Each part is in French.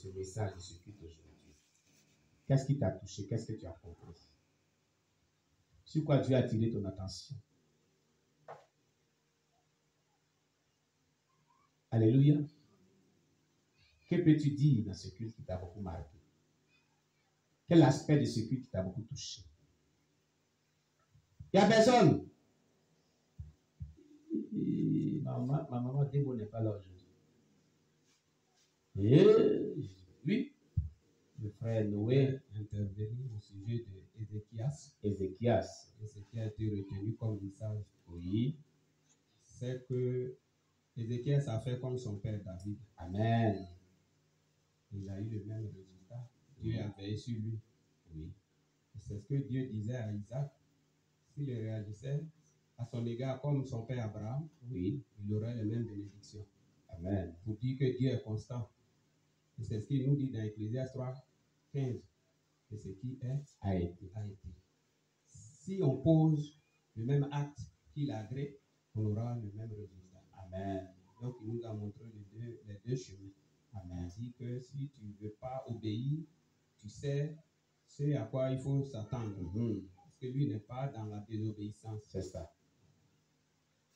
ce message, de ce culte aujourd'hui? Qu'est-ce qui t'a touché? Qu'est-ce que tu as compris? Sur quoi Dieu a attiré ton attention? Alléluia. Que peux-tu dire dans ce culte qui t'a beaucoup marqué? Quel aspect de ce culte qui t'a beaucoup touché? Il n'y a personne. Ma maman Démo n'est pas là aujourd'hui. Oui, le frère Noé intervenu au sujet d'Ézéchias. Ézéchias. Et ce qui a été retenu comme message, oui, c'est que Ézéchias a fait comme son père David. Amen. Il a eu le même résultat. Dieu a veillé sur lui. Oui. Et c'est ce que Dieu disait à Isaac. S'il réagissait à son égard comme son père Abraham, oui, il aurait les mêmes bénédictions. Amen. Pour dire que Dieu est constant. Et c'est ce qu'il nous dit dans Ecclésiaste 3, 15. Que ce qui est a été. Si on pose le même acte qu'il agrée, on aura le même résultat. Amen. Donc il nous a montré les deux chemins. Amen. Il dit que si tu ne veux pas obéir, tu sais ce à quoi il faut s'attendre. Parce que lui n'est pas dans la désobéissance. C'est ça.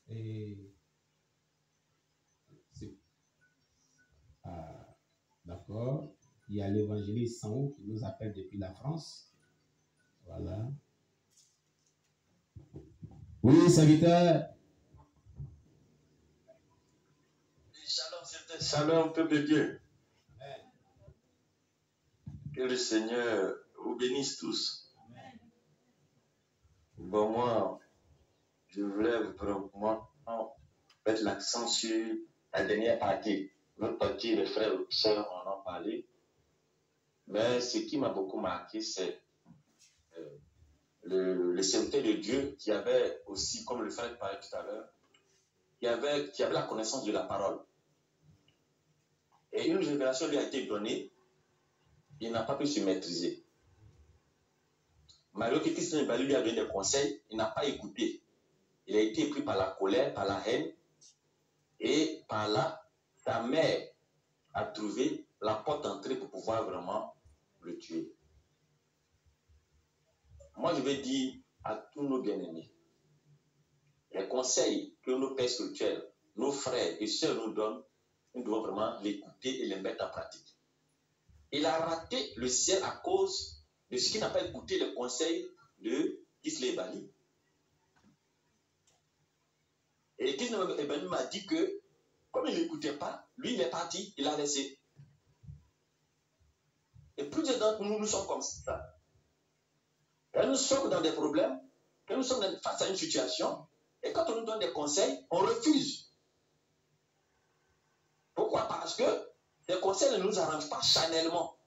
Et c'est... D'accord. Il y a l'évangéliste Sanou qui nous appelle depuis la France. Voilà. Oui, serviteur. Shalom, peuple de Dieu. Amen. Que le Seigneur vous bénisse tous. Amen. Bon, moi, je voulais vraiment mettre l'accent sur la dernière partie. L'autre partie, les frères et sœurs en ont parlé. Mais ce qui m'a beaucoup marqué, c'est le serviteur de Dieu qui avait aussi, comme le frère parlait tout à l'heure, qui avait la connaissance de la parole. Et une révélation lui a été donnée, il n'a pas pu se maîtriser. Malgré que Christ lui a donné des conseils, il n'a pas écouté. Il a été pris par la colère, par la haine, et par là, sa mère a trouvé la porte d'entrée pour pouvoir vraiment le tuer. Moi, je vais dire à tous nos bien-aimés, les conseils que nos pères spirituels, nos frères et sœurs nous donnent, nous devons vraiment l'écouter et les mettre en pratique. Il a raté le ciel à cause de ce qu'il n'a pas écouté les conseils de Kislev Bali. Et Kislev Bali m'a dit que, comme il n'écoutait pas, lui il est parti, il a laissé. Et plusieurs d'entre nous, nous sommes comme ça. Quand nous sommes dans des problèmes, quand nous sommes face à une situation, et quand on nous donne des conseils, on refuse. Pourquoi? Parce que les conseils ne nous arrangent pas charnellement.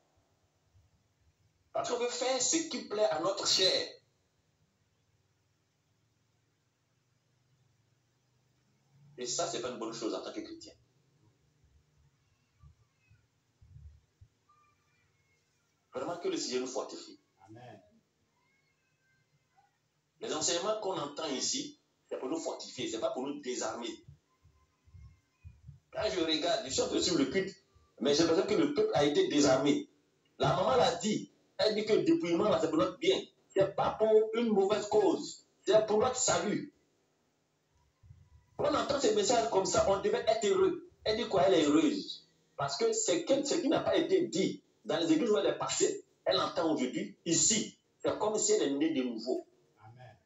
Parce qu'on veut faire ce qui plaît à notre chair. Et ça, ce n'est pas une bonne chose en tant que chrétien. Vraiment que le Seigneur nous fortifie. Amen. Les enseignements qu'on entend ici, c'est pour nous fortifier, ce n'est pas pour nous désarmer. Quand je regarde, je suis en train de suivre le culte, mais j'ai l'impression que le peuple a été désarmé. La maman l'a dit, elle dit que le dépouillement, c'est pour notre bien. Ce n'est pas pour une mauvaise cause, c'est pour notre salut. Quand on entend ces messages comme ça, on devait être heureux. Elle dit quoi? Elle est heureuse. Parce que ce qui n'a pas été dit dans les églises où elle est passée, elle entend aujourd'hui, ici. C'est comme si elle est née de nouveau. Amen.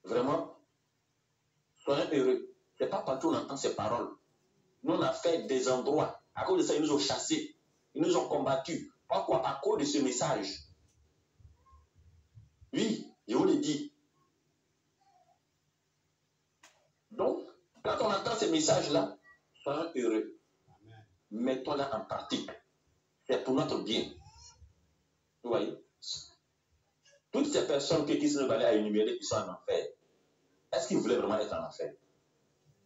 Vraiment, soyez heureux. Ce n'est pas partout où on entend ces paroles. Nous, on a fait des endroits. À cause de ça, ils nous ont chassés. Ils nous ont combattus. Pourquoi? À cause de ce message. Oui, je vous le dis. Donc, quand on entend ces messages-là, soyons heureux. Mettons-les en pratique. C'est pour notre bien. Vous voyez? Toutes ces personnes que Christ va aller énumérer qui sont en enfer, est-ce qu'ils voulaient vraiment être en enfer?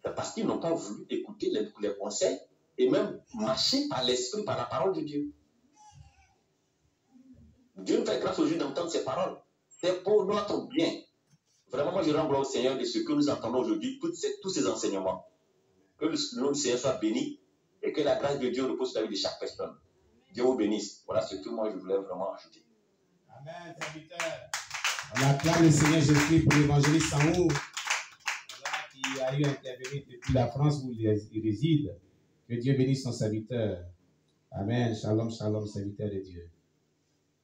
C'est parce qu'ils n'ont pas voulu écouter les conseils et même marcher par l'esprit, par la parole de Dieu. Dieu nous fait grâce aujourd'hui d'entendre ces paroles. C'est pour notre bien. Vraiment, moi je rends gloire au Seigneur de ce que nous entendons aujourd'hui, tous ces enseignements. Que le nom du Seigneur soit béni et que la grâce de Dieu repose sur la vie de chaque personne. Dieu vous bénisse. Voilà ce que moi je voulais vraiment ajouter. Amen, serviteur. On acclame le Seigneur Jésus pour l'évangéliste Sango, qui a eu à intervenir depuis la France où il réside. Que Dieu bénisse son serviteur. Amen. Shalom, shalom, serviteur de Dieu.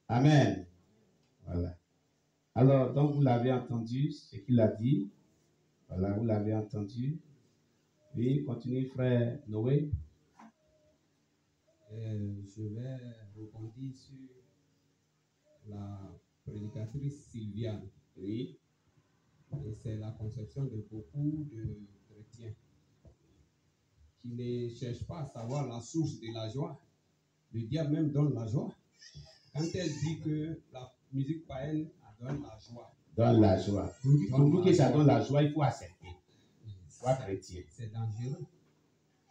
Amen. Voilà. Alors, donc vous l'avez entendu, ce qu'il a dit. Voilà, vous l'avez entendu. Oui, continue, frère Noé. Je vais rebondir sur la prédicatrice Sylviane. Oui. Et c'est la conception de beaucoup de chrétiens qui ne cherchent pas à savoir la source de la joie. Le diable même donne la joie. Quand elle dit que la musique païenne donne la joie. Donne la joie. Pour vous que ça donne la joie, il faut accepter. Sois chrétien. C'est dangereux.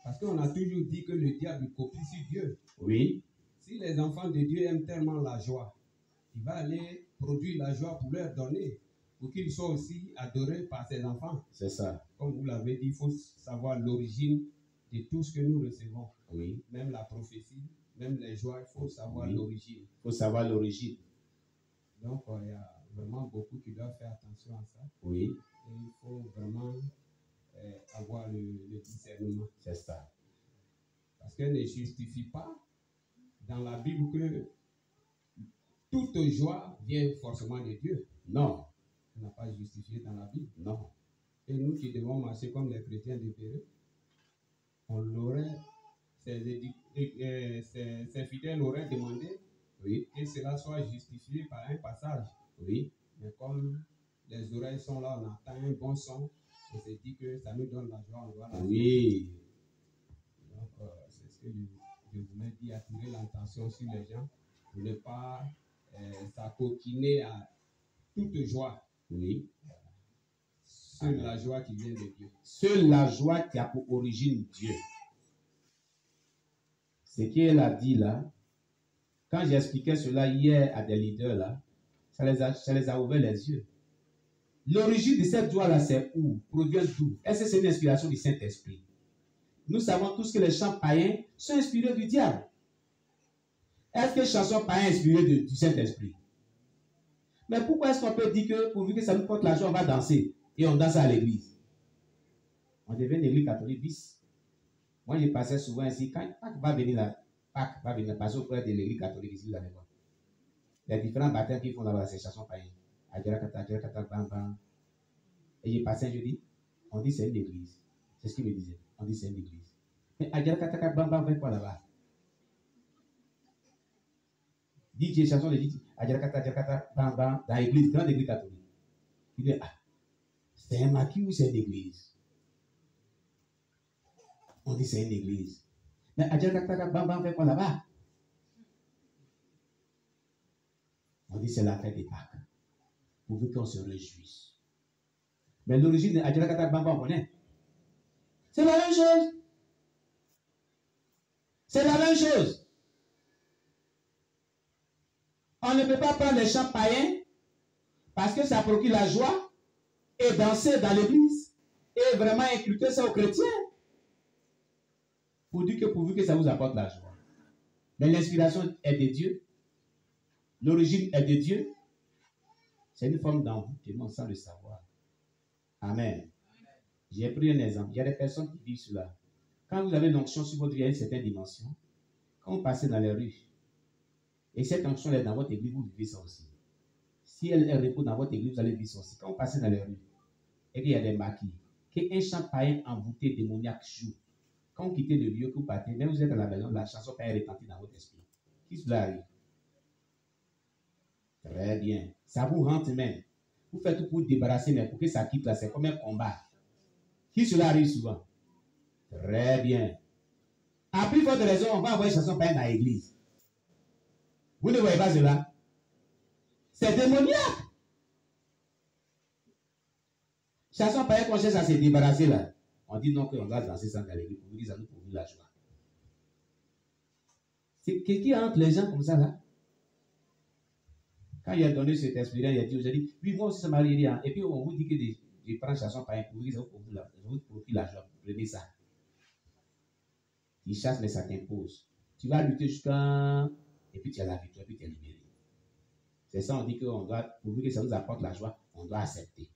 Parce qu'on a toujours dit que le diable copie sur Dieu. Oui. Si les enfants de Dieu aiment tellement la joie, il va aller produire la joie pour leur donner, pour qu'ils soient aussi adorés par ses enfants. C'est ça. Comme vous l'avez dit, il faut savoir l'origine de tout ce que nous recevons. Oui. Même la prophétie, même les joies, il faut savoir l'origine. Il faut savoir l'origine. Donc, il y a vraiment beaucoup qui doivent faire attention à ça. Oui. Et il faut vraiment avoir le discernement. C'est ça. Parce qu'elle ne justifie pas dans la Bible que toute joie vient forcément de Dieu. Non. Elle n'a pas justifié dans la Bible. Non. Et nous qui devons marcher comme les chrétiens de Pérou, on l'aurait, ses fidèles l'auraient demandé, oui, que cela soit justifié par un passage. Oui. Mais comme les oreilles sont là, on entend un bon son, on se dit que ça nous donne la joie, on doit la oui. Donc, c'est ce que je voulais dire, attirer l'attention sur les gens pour ne pas s'acoquiner à toute joie. Oui. Seule la joie qui vient de Dieu. Seule la joie qui a pour origine Dieu. Ce qu'elle a dit là, quand j'expliquais cela hier à des leaders là, ça les a ouvert les yeux. L'origine de cette joie-là, c'est où? Provient d'où? Est-ce que c'est une inspiration du Saint-Esprit? Nous savons tous que les chants païens sont inspirés du diable. Est-ce que les chansons païennes sont inspirées du Saint-Esprit? Mais pourquoi est-ce qu'on peut dire que pourvu que ça nous porte la joie, on va danser et on danse à l'église? On devient une église catholique bis. Moi, je passais souvent ici. Quand Pâques va venir là, Pâques va venir passer auprès de l'église catholique ici, vous allez voir. Les différents baptêmes qu'ils font là-bas, c'est chansons païennes. Adjarakata, bam, bam. Et j'ai passé un jeudi, on dit c'est une église. C'est ce qu'il me disait. On dit c'est une église. Mais Adjarakata, bam, bam, fait quoi là-bas? DJ, chanson de DJ, Adjarakata, bam, bam, dans l'église, grande église catholique. Il dit, ah, c'est un maquis ou c'est une église? On dit c'est une église. Mais Adjarakata, bam, bam, fait quoi là-bas? On dit c'est la fête des Pâques. Pourvu qu'on se réjouisse. Mais l'origine de Adjarakata Bamba, on connaît. C'est la même chose. C'est la même chose. On ne peut pas prendre les chants païens parce que ça procure la joie et danser dans l'église et vraiment inculquer ça aux chrétiens. Pour dire que pourvu que ça vous apporte la joie. Mais l'inspiration est de Dieu. L'origine est de Dieu. C'est une forme d'envoûtement sans le savoir. Amen. J'ai pris un exemple. Il y a des personnes qui vivent cela. Quand vous avez une onction sur votre vie à une certaine dimension, quand vous passez dans les rues, et cette onction est dans votre église, vous vivez ça aussi. Si elle repose dans votre église, vous allez vivre ça aussi. Quand vous passez dans les rues, et qu'il y a des maquis, qu'un chant païen envoûté, démoniaque joue, quand vous quittez le lieu que vous partez, même vous êtes à la maison, la chanson païenne retentit dans votre esprit. Qui cela arrive? Très bien. Ça vous rentre même. Vous faites tout pour vous débarrasser, mais pour que ça quitte là, c'est comme un combat. Qui cela arrive souvent? Très bien. À plus forte raison, on va envoyer une chanson païenne à l'église. Vous ne voyez pas cela? C'est démoniaque. Chanson païenne qu'on cherche à se débarrasser là. On dit non, qu'on doit danser ça dans l'église pour vous dire ça nous prouve la joie. C'est quelqu'un entre les gens comme ça là. Quand il a donné cet esprit-là, il a dit aujourd'hui, oui, moi aussi ça m'arrive. Et puis on vous dit que je prends chanson païenne pour vous dire ça vous procure la joie. Prenez ça. qui chasse, mais ça t'impose. Tu vas lutter jusqu'à... Et puis tu as la victoire, puis tu es libéré. C'est ça, on dit qu'on doit, pourvu que ça nous apporte la joie, on doit accepter.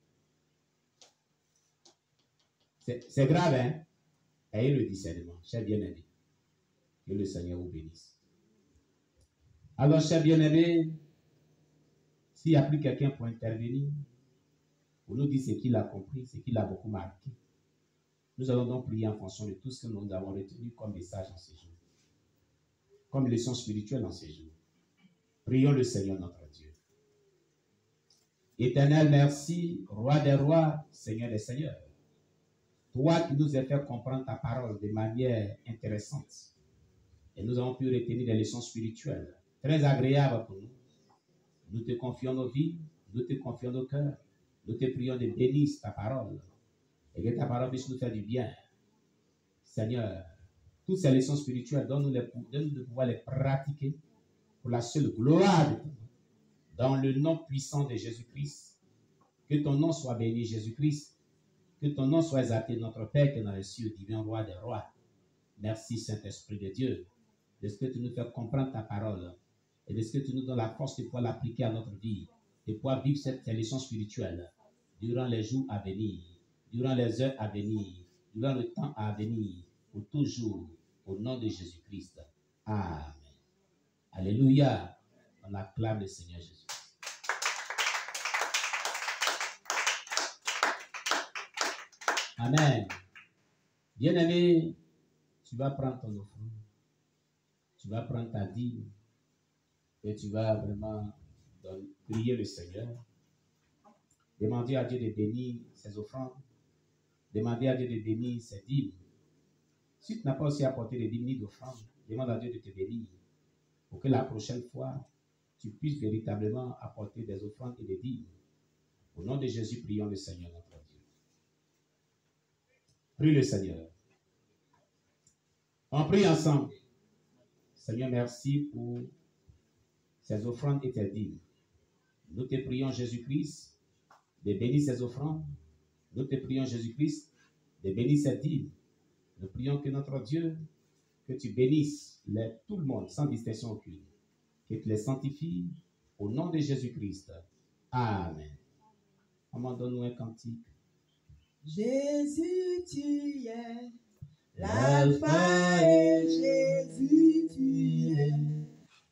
C'est grave, hein? Ayez le discernement, chers bien-aimés. Que le Seigneur vous bénisse. Alors, chers bien-aimés, s'il n'y a plus quelqu'un pour intervenir, pour nous dire ce qu'il a compris, ce qu'il a beaucoup marqué, nous allons donc prier en fonction de tout ce que nous avons retenu comme message en ces jours, comme leçon spirituelle en ces jours. Prions le Seigneur notre Dieu. Éternel, merci, Roi des rois, Seigneur des seigneurs. Toi qui nous as fait comprendre ta parole de manière intéressante. Et nous avons pu retenir des leçons spirituelles très agréables pour nous. Nous te confions nos vies, nous te confions nos cœurs. Nous te prions de bénir ta parole et que ta parole puisse nous faire du bien. Seigneur, toutes ces leçons spirituelles, donne-nous de pouvoir les pratiquer pour la seule gloire de ton nom. Dans le nom puissant de Jésus-Christ, que ton nom soit béni, Jésus-Christ. Que ton nom soit exalté, notre Père qui est dans les cieux, divin roi des rois. Merci, Saint-Esprit de Dieu, de ce que tu nous fais comprendre ta parole et de ce que tu nous donnes la force de pouvoir l'appliquer à notre vie, de pouvoir vivre cette leçon spirituelle durant les jours à venir, durant les heures à venir, durant le temps à venir, pour toujours, au nom de Jésus-Christ. Amen. Alléluia. On acclame le Seigneur Jésus. Amen. Bien-aimé, tu vas prendre ton offrande, tu vas prendre ta dîme et tu vas vraiment prier le Seigneur. Demander à Dieu de bénir ses offrandes, demander à Dieu de bénir ses dîmes. Si tu n'as pas aussi apporté de dîmes ni d'offrandes, demande à Dieu de te bénir pour que la prochaine fois, tu puisses véritablement apporter des offrandes et des dîmes. Au nom de Jésus, prions le Seigneur notre Dieu. Prie le Seigneur. On prie ensemble. Seigneur, merci pour ces offrandes et tes dîmes. Nous te prions, Jésus-Christ, de bénir ces offrandes. Nous te prions, Jésus-Christ, de bénir ces dîmes. Nous prions que notre Dieu, que tu bénisses tout le monde, sans distinction aucune. Que tu les sanctifies au nom de Jésus-Christ. Amen. Maman, donne-nous un cantique. Jésus, tu es l'alpha et Jésus, tu es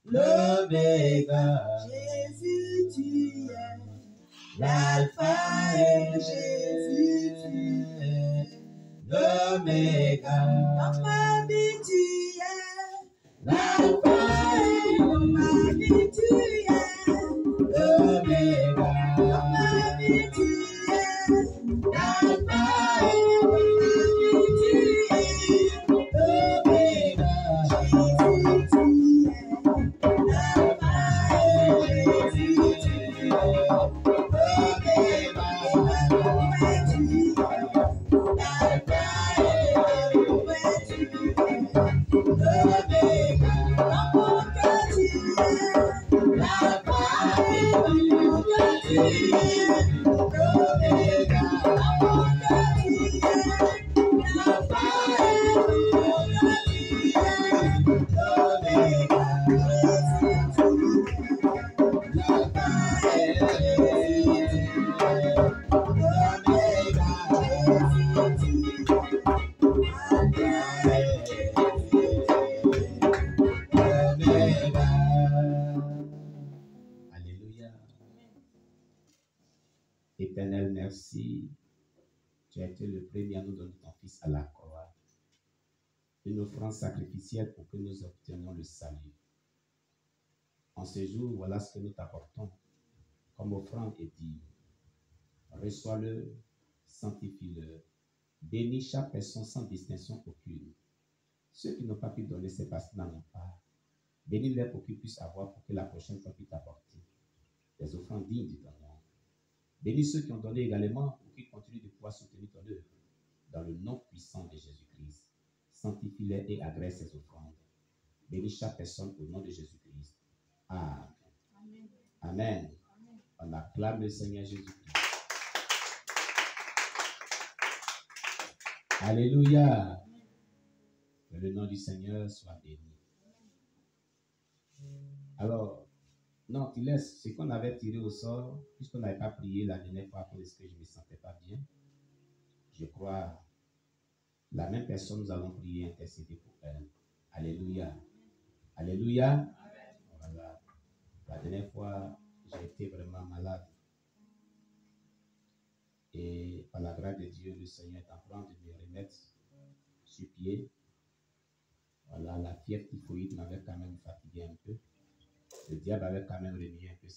l'oméga. Jésus, tu es l'alpha et Jésus, tu es l'oméga. Dans ma vie, tu es l'alpha et dans ma vie, tu es l'oméga. Dans ma vie, tu es l'alpha et dans ma vie, tu es l'oméga. Jésus, tu es l'alpha et Jésus, tu es l'oméga. Éternel, merci. Tu as été le premier à nous donner ton Fils à la croix. Une offrande sacrificielle pour que nous obtenions le salut. En ce jour, voilà ce que nous t'apportons comme offrande et dîme. Reçois-le, sanctifie-le. Bénis chaque personne sans distinction aucune. Ceux qui n'ont pas pu donner, c'est parce qu'ils n'en ont pas. Bénis-les pour qu'ils puissent avoir, pour que la prochaine fois puisse t'apporter des offrandes dignes de ton nom. Bénis ceux qui ont donné également pour qu'ils continuent de pouvoir soutenir ton œuvre. Dans le nom puissant de Jésus-Christ, sanctifie-les et agrée ces offrandes. Bénis chaque personne au nom de Jésus-Christ. Amen. Amen. Amen. On acclame le Seigneur Jésus-Christ. Alléluia. Que le nom du Seigneur soit béni. Alors, non, tu laisses ce qu'on avait tiré au sort, puisqu'on n'avait pas prié la dernière fois parce que je ne me sentais pas bien. Je crois, la même personne, nous allons prier, intercéder pour elle. Alléluia. Alléluia. Voilà. La dernière fois, j'ai été vraiment malade. Et par la grâce de Dieu, le Seigneur est en train de me remettre sur pied. Voilà, la fièvre typhoïde m'avait quand même fatigué un peu. Le diable avait quand même remis un peu